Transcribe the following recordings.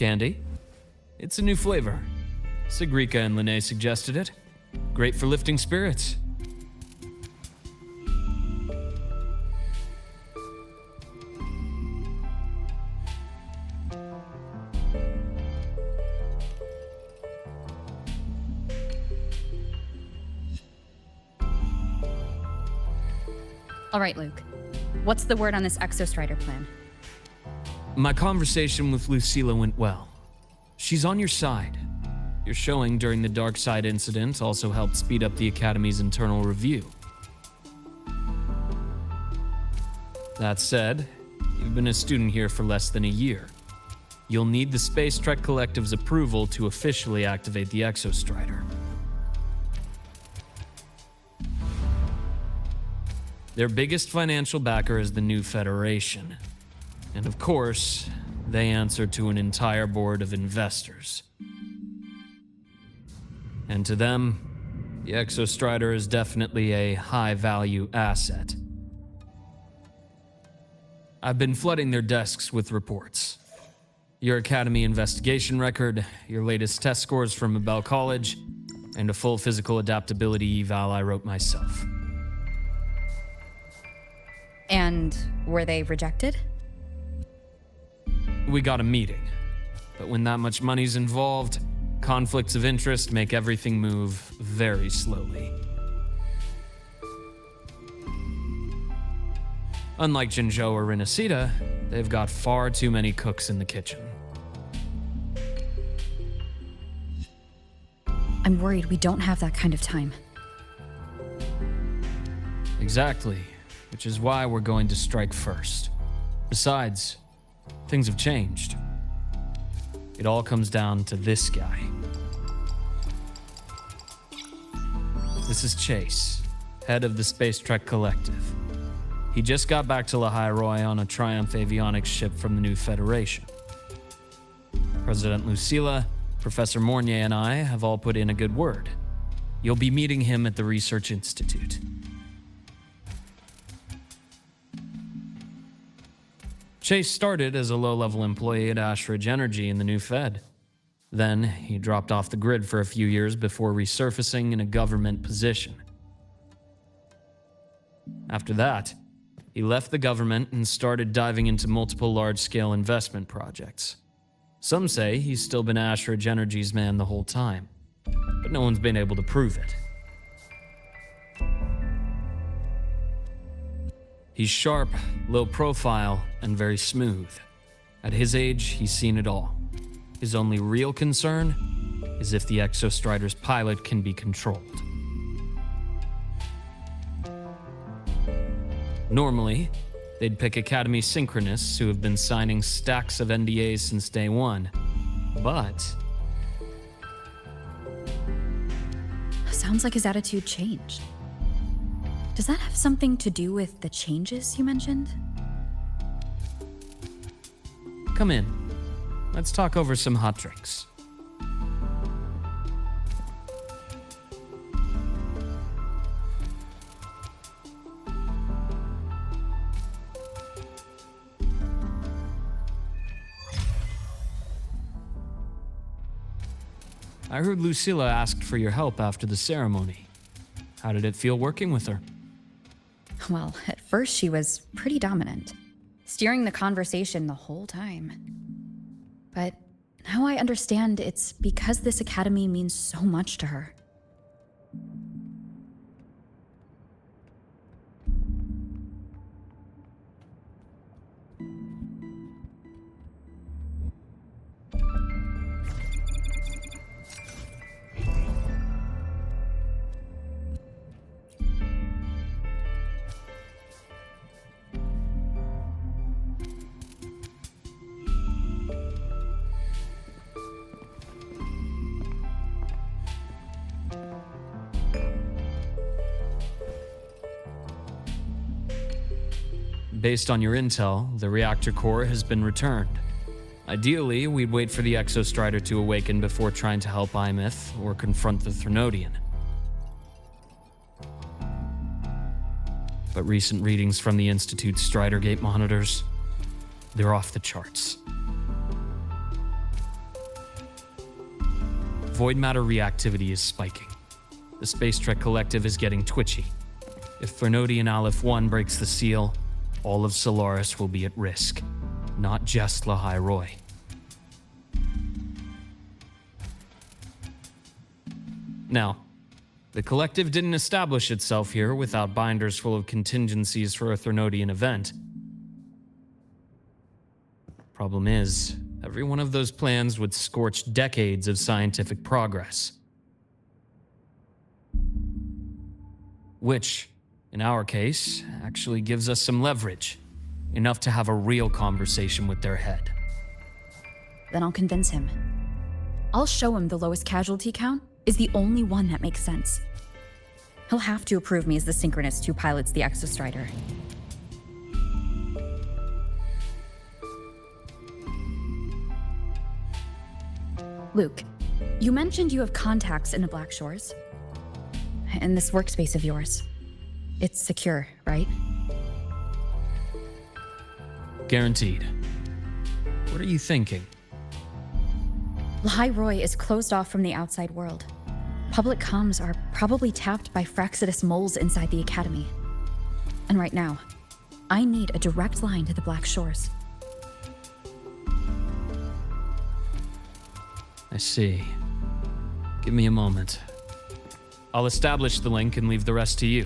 candy. It's a new flavor. Sigrika and Linnae suggested it. Great for lifting spirits. All right, Luke. What's the word on this Exostrider plan? My conversation with Lucilla went well. She's on your side. Your showing during the Dark Side incident also helped speed up the Academy's internal review. That said, you've been a student here for less than a year. You'll need the Space Trek Collective's approval to officially activate the Exostrider. Their biggest financial backer is the New Federation. And of course, they answer to an entire board of investors. And to them, the Exostrider is definitely a high-value asset. I've been flooding their desks with reports. Your Academy investigation record, your latest test scores from Abel College, and a full physical adaptability eval I wrote myself. And were they rejected? We got a meeting, but when that much money's involved, conflicts of interest make everything move very slowly. Unlike Jinzhou or Rinasita, they've got far too many cooks in the kitchen. I'm worried we don't have that kind of time. Exactly, which is why we're going to strike first. Besides, things have changed. It all comes down to this guy. This is Chase, head of the Space Trek Collective. He just got back to Lahai on a Triumph avionics ship from the New Federation. President Lucilla, Professor Mornier, and I have all put in a good word. You'll be meeting him at the Research Institute. Chase started as a low-level employee at Ashridge Energy in the New Fed. Then, he dropped off the grid for a few years before resurfacing in a government position. After that, he left the government and started diving into multiple large-scale investment projects. Some say he's still been Ashridge Energy's man the whole time, but no one's been able to prove it. He's sharp, low profile, and very smooth. At his age, he's seen it all. His only real concern is if the Exostrider's pilot can be controlled. Normally, they'd pick Academy synchronists who have been signing stacks of NDAs since day one, but... Sounds like his attitude changed. Does that have something to do with the changes you mentioned? Come in. Let's talk over some hot drinks. I heard Lucilla asked for your help after the ceremony. How did it feel working with her? Well, at first she was pretty dominant, steering the conversation the whole time. But now I understand it's because this academy means so much to her. Based on your intel, the reactor core has been returned. Ideally, we'd wait for the Exostrider to awaken before trying to help Imith or confront the Thrnodian. But recent readings from the Institute's Strider Gate monitors, they're off the charts. void matter reactivity is spiking. The Space Trek Collective is getting twitchy. If Threnodian Aleph 1 breaks the seal, all of Solaris will be at risk, not just Lahai Roy. Now, the Collective didn't establish itself here without binders full of contingencies for a Threnodian event. Problem is, every one of those plans would scorch decades of scientific progress. Which, in our case, actually gives us some leverage. Enough to have a real conversation with their head. Then I'll convince him. I'll show him the lowest casualty count is the only one that makes sense. He'll have to approve me as the synchronist who pilots the Exostrider. Luke, you mentioned you have contacts in the Black Shores. In this workspace of yours. It's secure, right? Guaranteed. What are you thinking? Lahai Roy is closed off from the outside world. Public comms are probably tapped by Fraxidus moles inside the Academy. And right now, I need a direct line to the Black Shores. I see. Give me a moment. I'll establish the link and leave the rest to you.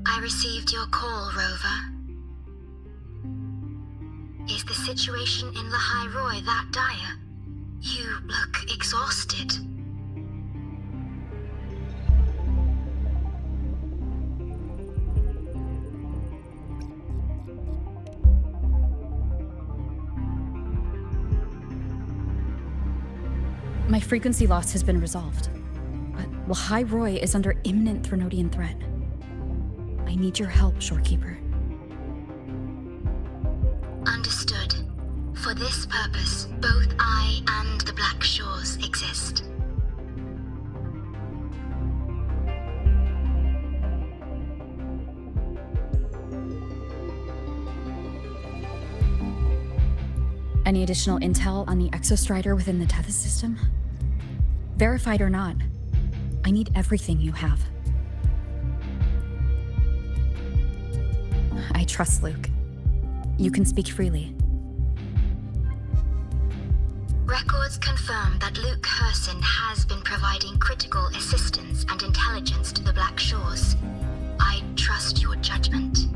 I received your call, Rover. Is the situation in Lahai Roy that dire? You look exhausted. My frequency loss has been resolved, but Lahai Roy is under imminent Threnodian threat. I need your help, Shorekeeper. Understood. For this purpose, both I and the Black Shores exist. Any additional intel on the Exostrider within the Tethys system? Verified or not, I need everything you have. I trust Luke. You can speak freely. Records confirm that Luke Herson has been providing critical assistance and intelligence to the Black Shores. I trust your judgment.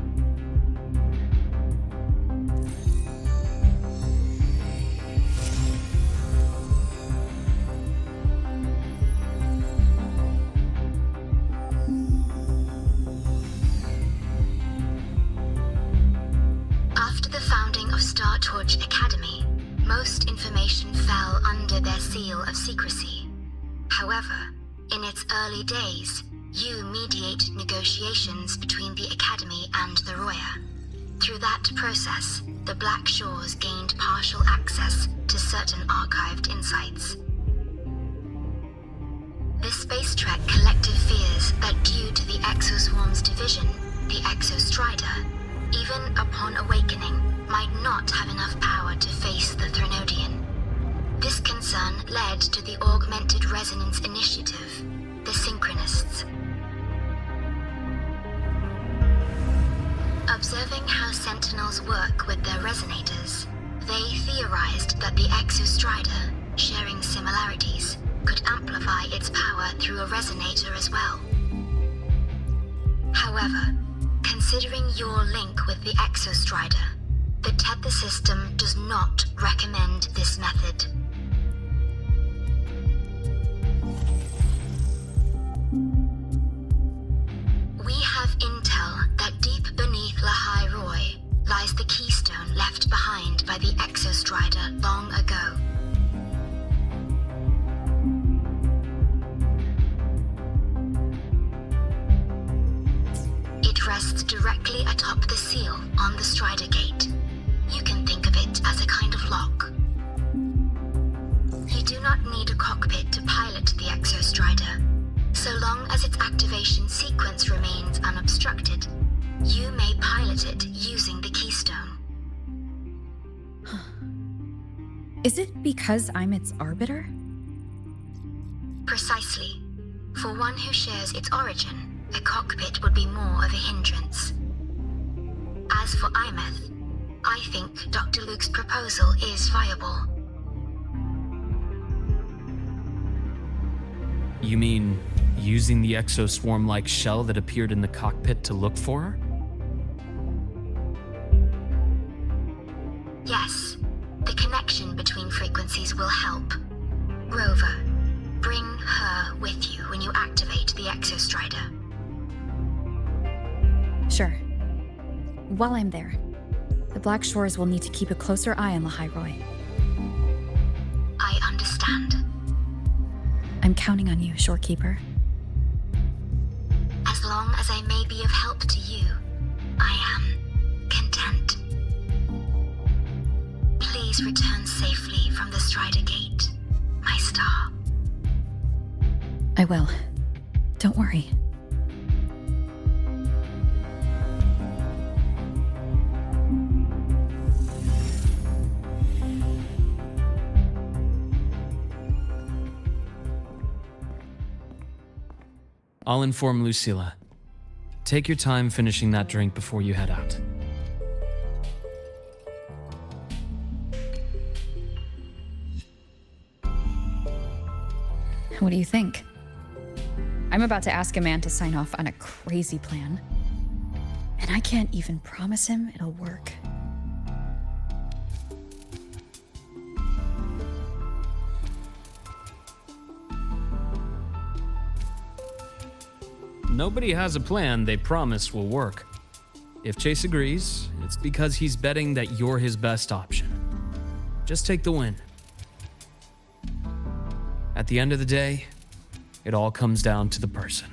After the founding of Star Torch Academy, most information fell under their seal of secrecy. However, in its early days, you mediate negotiations between the Academy and the Roya. Through that process, the Black Shores gained partial access to certain archived insights. The Space Trek Collective fears that due to the Exoswarm's division, the Exostrider, even upon awakening, might not have enough power to face the Threnodian. This concern led to the Augmented Resonance Initiative, the Synchronists. Observing how Sentinels work with their resonators, they theorized that the Exostrider, sharing similarities, could amplify its power through a resonator as well. However, considering your link with the Exostrider, the Tether system does not recommend this method. We have intel that deep beneath Lahai Roy lies the keystone left behind by the Exostrider long ago. It directly atop the seal on the Strider Gate. You can think of it as a kind of lock. You do not need a cockpit to pilot the Exostrider. So long as its activation sequence remains unobstructed, you may pilot it using the keystone. Is it because I'm its arbiter? Precisely. For one who shares its origin, a cockpit would be more of a hindrance. As for Imeth, I think Dr. Luke's proposal is viable. You mean using the exoswarm-like shell that appeared in the cockpit to look for her? Yes, the connection between frequencies will help. Rover, bring her with you when you activate the Exostrider. Sure. While I'm there, the Black Shores will need to keep a closer eye on Lahairoi. I understand. I'm counting on you, Shorekeeper. As long as I may be of help to you, I am content. Please return safely from the Strider Gate, my star. I will. Don't worry. I'll inform Lucilla. Take your time finishing that drink before you head out. What do you think? I'm about to ask a man to sign off on a crazy plan, and I can't even promise him it'll work. Nobody has a plan they promise will work. If Chase agrees, it's because he's betting that you're his best option. Just take the win. At the end of the day, it all comes down to the person.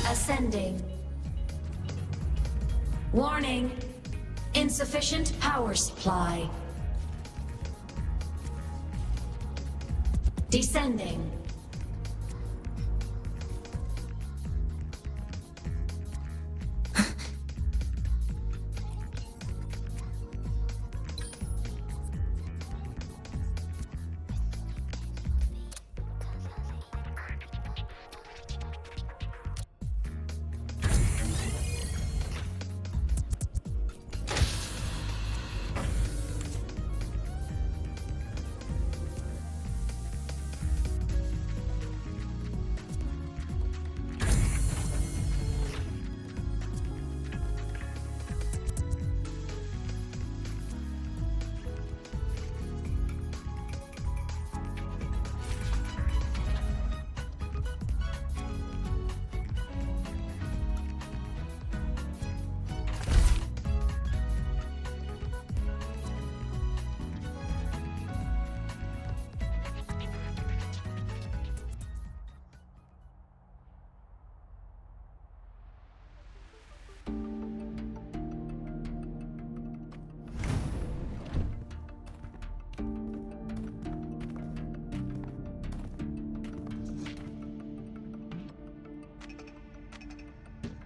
Ascending. Warning. Insufficient power supply. Descending.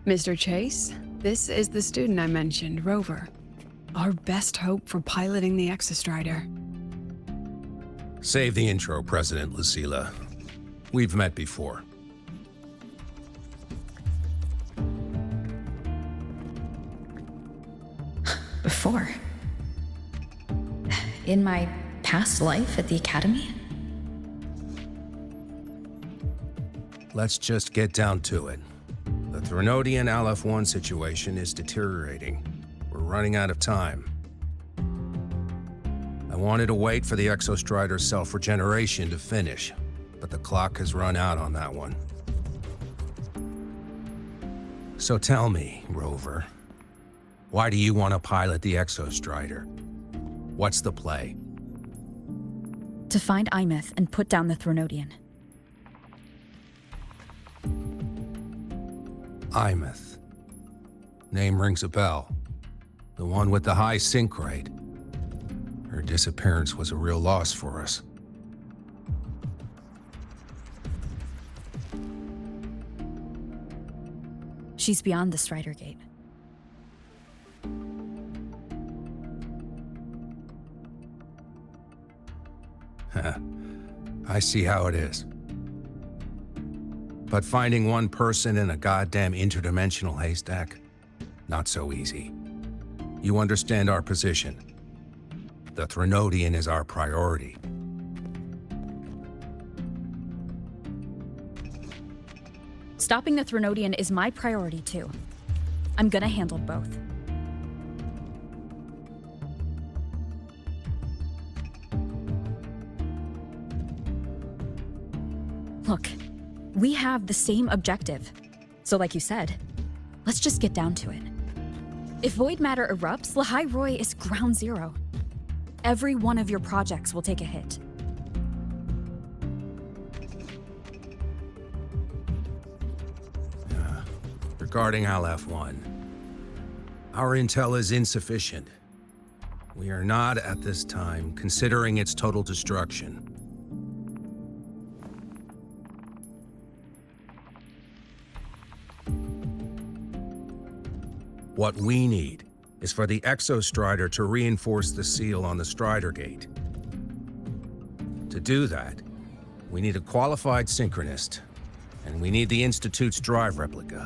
Mr. Chase, this is the student I mentioned, Rover. Our best hope for piloting the Exostrider. Save the intro, President Lucila. We've met before. Before? In my past life at the Academy? Let's just get down to it. The Threnodian Aleph-1 situation is deteriorating. We're running out of time. I wanted to wait for the Exostrider's self-regeneration to finish, but the clock has run out on that one. So tell me, Rover, why do you want to pilot the Exostrider? What's the play? To find Imeth and put down the Threnodian. Imeth. Name rings a bell. The one with the high sync rate. Her disappearance was a real loss for us. She's beyond the Strider Gate. I see how it is. But finding one person in a goddamn interdimensional haystack? Not so easy. You understand our position. The Threnodian is our priority. Stopping the Threnodian is my priority too. I'm gonna handle both. Look, we have the same objective. So like you said, let's just get down to it. If void matter erupts, Lahai Roy is ground zero. Every one of your projects will take a hit. Regarding Aleph-1, our intel is insufficient. We are not, at this time, considering its total destruction. What we need is for the Exostrider to reinforce the seal on the Strider Gate. To do that, we need a qualified synchronist, and we need the Institute's drive replica.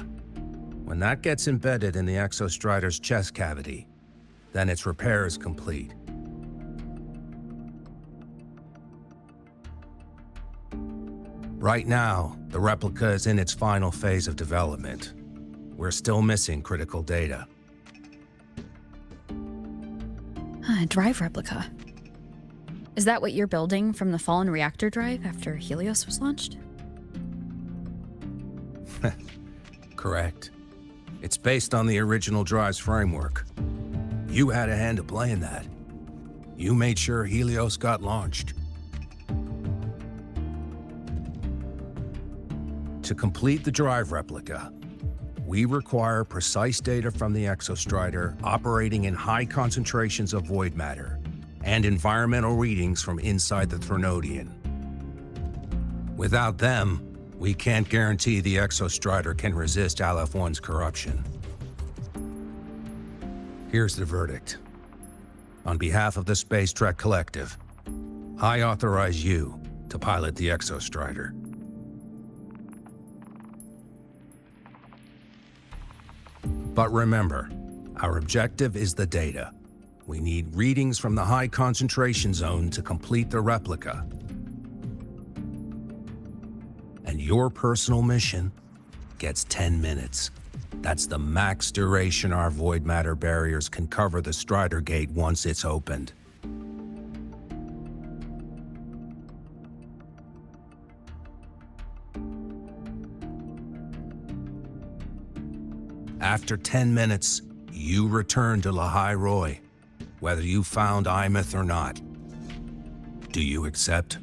When that gets embedded in the Exostrider's chest cavity, then its repair is complete. Right now, the replica is in its final phase of development. We're still missing critical data. Drive replica. Is that what you're building from the fallen reactor drive after Helios was launched? Correct. It's based on the original drive's framework. You had a hand to play in that. You made sure Helios got launched. To complete the drive replica, we require precise data from the Exostrider operating in high concentrations of void matter and environmental readings from inside the Threnodian. Without them, we can't guarantee the Exostrider can resist Aleph-1's corruption. Here's the verdict. On behalf of the Space Trek Collective, I authorize you to pilot the Exostrider. But remember, our objective is the data. We need readings from the high concentration zone to complete the replica. And your personal mission gets 10 minutes. That's the max duration our void matter barriers can cover the Strider Gate once it's opened. After 10 minutes, you return to Lahai Roy, whether you found Imeth or not. Do you accept?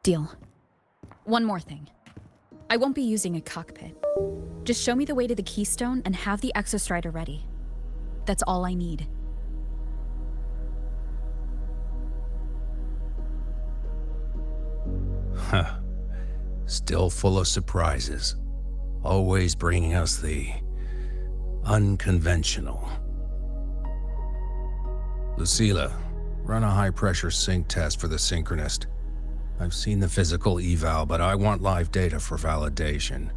Deal. One more thing. I won't be using a cockpit. Just show me the way to the Keystone and have the Exostrider ready. That's all I need. Huh. Still full of surprises. Always bringing us the unconventional. Lucila, run a high-pressure sync test for the Synchronist. I've seen the physical eval, but I want live data for validation.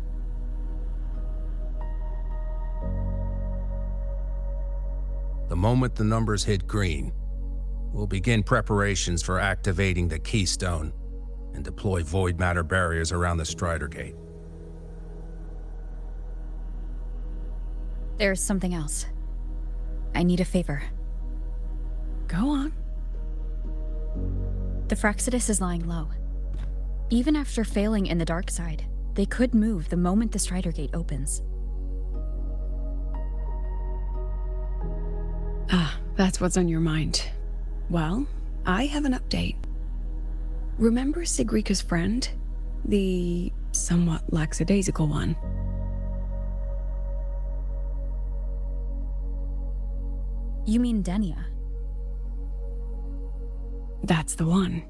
The moment the numbers hit green, we'll begin preparations for activating the Keystone and deploy void matter barriers around the Strider Gate. There's something else. I need a favor. Go on. The Fraxidus is lying low. Even after failing in the dark side, they could move the moment the Strider Gate opens. Ah, that's what's on your mind. Well, I have an update. Remember Sigrika's friend? The somewhat lackadaisical one. You mean Denia? That's the one.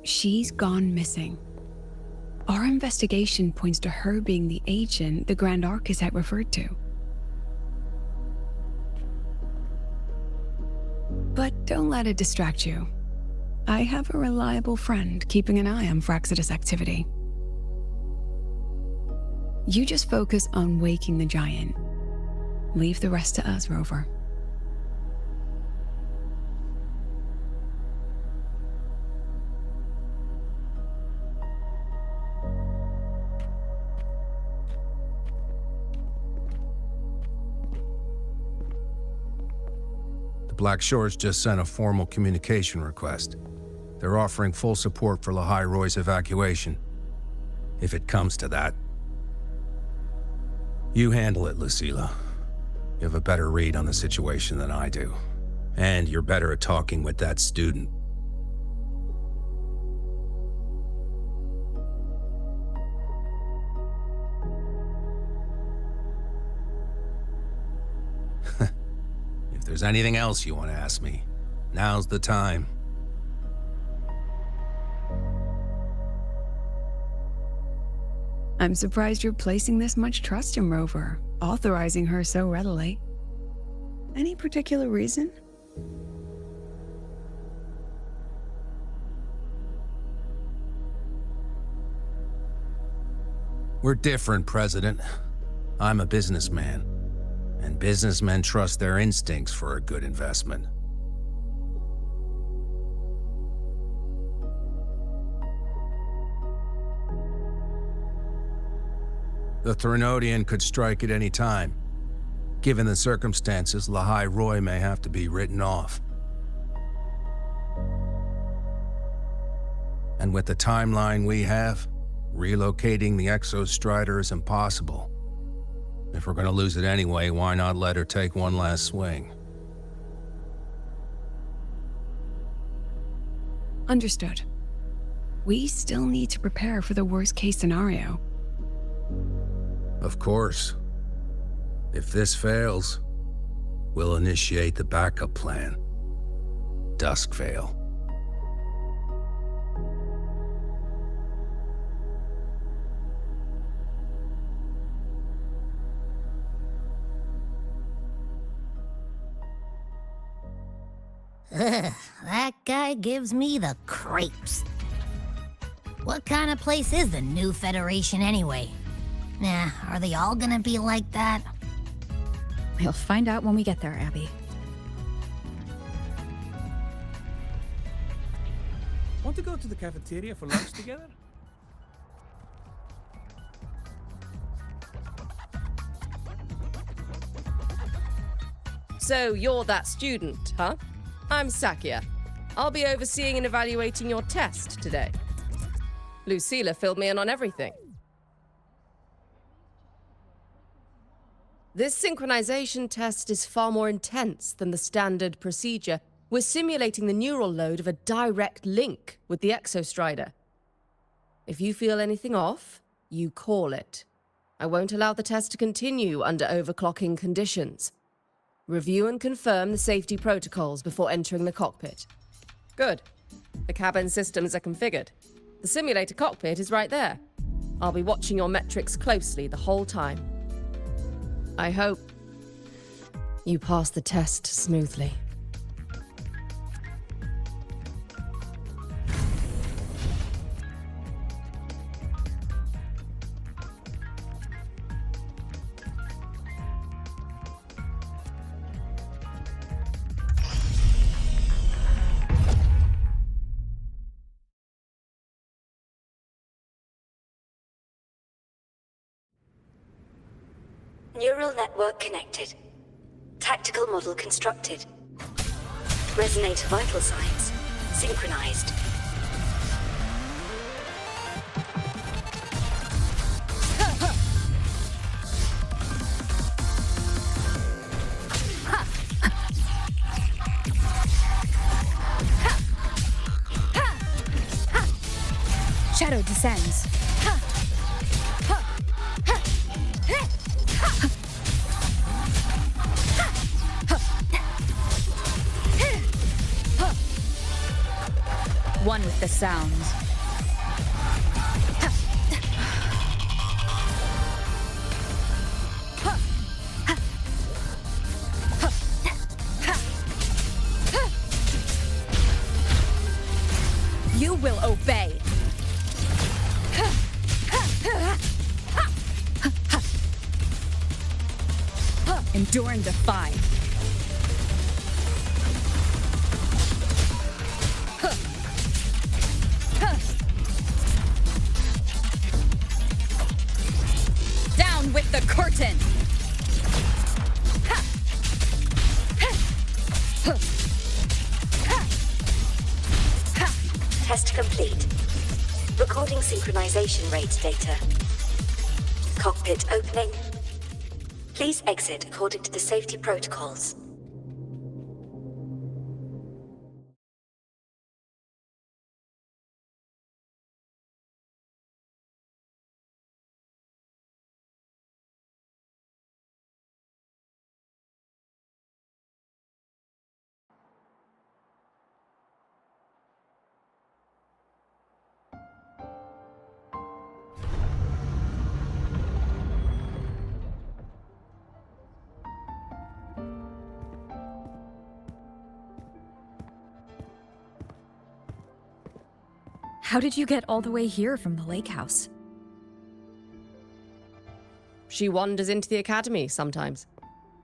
She's gone missing. Our investigation points to her being the agent the Grand Architect referred to. But don't let it distract you. I have a reliable friend keeping an eye on Fraxidus activity. You just focus on waking the giant. Leave the rest to us, Rover. Black Shores just sent a formal communication request. They're offering full support for Lahai Roy's evacuation, if it comes to that. You handle it, Lucila. You have a better read on the situation than I do. And you're better at talking with that student. If there's anything else you want to ask me, now's the time. I'm surprised you're placing this much trust in Rover, authorizing her so readily. Any particular reason? We're different, President. I'm a businessman, and businessmen trust their instincts for a good investment. The Threnodian could strike at any time. Given the circumstances, Lahai Roy may have to be written off. And with the timeline we have, relocating the Exostrider is impossible. If we're gonna lose it anyway, why not let her take one last swing? Understood. We still need to prepare for the worst-case scenario. Of course. If this fails, we'll initiate the backup plan. Duskvale. Ugh, that guy gives me the creeps. What kind of place is the new Federation anyway? Nah, are they all gonna be like that? We'll find out when we get there, Abby. Want to go to the cafeteria for lunch together? So you're that student, huh? I'm Sakia. I'll be overseeing and evaluating your test today. Lucila filled me in on everything. This synchronization test is far more intense than the standard procedure. We're simulating the neural load of a direct link with the Exostrider. If you feel anything off, you call it. I won't allow the test to continue under overclocking conditions. Review and confirm the safety protocols before entering the cockpit. Good. The cabin systems are configured. The simulator cockpit is right there. I'll be watching your metrics closely the whole time. I hope you pass the test smoothly. Neural network connected. Tactical model constructed. Resonator vital signs synchronized. Shadow descends. One with the sounds. You will obey. Endure and defy. Down with the curtain. Test complete. Recording synchronization rate data. Cockpit opening. Please exit according to the safety protocols. How did you get all the way here from the lake house? She wanders into the academy sometimes.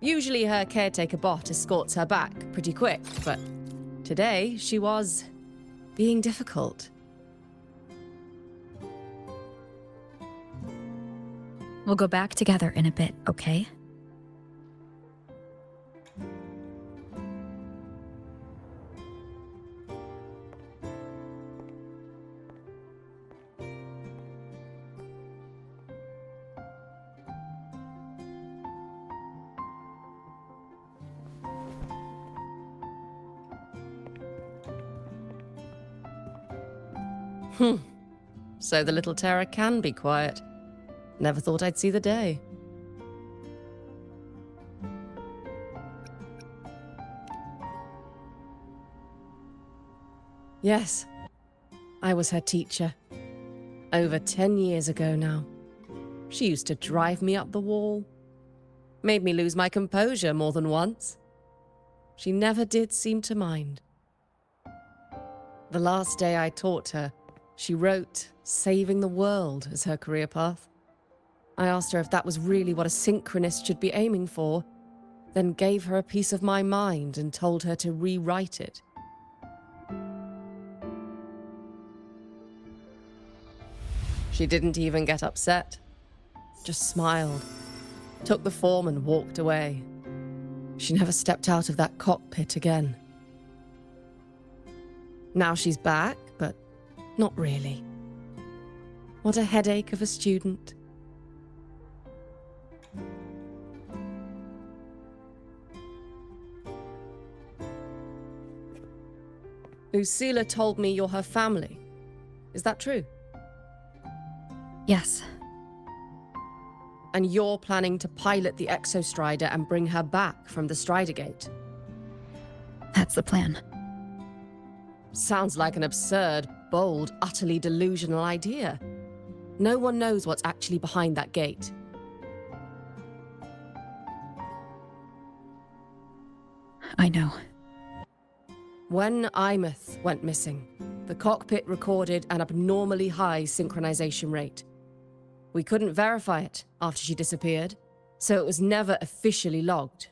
Usually her caretaker bot escorts her back pretty quick, but today she was being difficult. We'll go back together in a bit, okay? So the little terror can be quiet. Never thought I'd see the day. Yes, I was her teacher. Over 10 years ago now. She used to drive me up the wall. Made me lose my composure more than once. She never did seem to mind. The last day I taught her, she wrote saving the world as her career path. I asked her if that was really what a synchronist should be aiming for, then gave her a piece of my mind and told her to rewrite it. She didn't even get upset, just smiled, took the form and walked away. She never stepped out of that cockpit again. Now she's back, but not really. What a headache of a student. Lucilla told me you're her family. Is that true? Yes. And you're planning to pilot the Exostrider and bring her back from the Strider Gate? That's the plan. Sounds like an absurd, bold, utterly delusional idea. No one knows what's actually behind that gate. I know. When Imeth went missing, the cockpit recorded an abnormally high synchronization rate. We couldn't verify it after she disappeared, so it was never officially logged.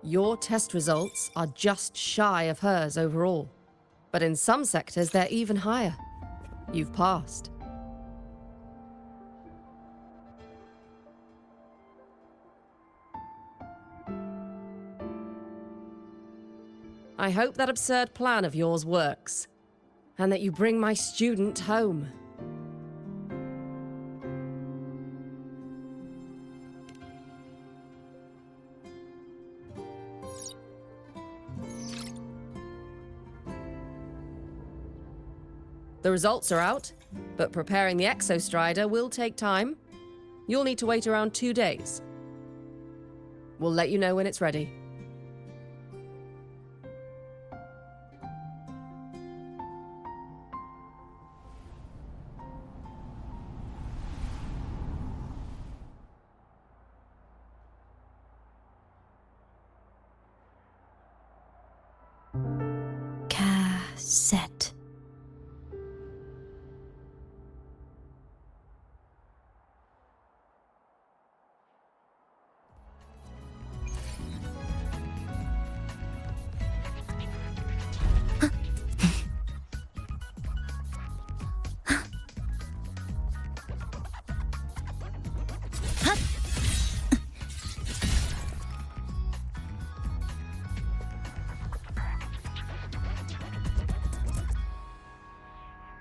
Your test results are just shy of hers overall, but in some sectors they're even higher. You've passed. I hope that absurd plan of yours works, and that you bring my student home. The results are out, but preparing the Exostrider will take time. You'll need to wait around 2 days. We'll let you know when it's ready. Cassette.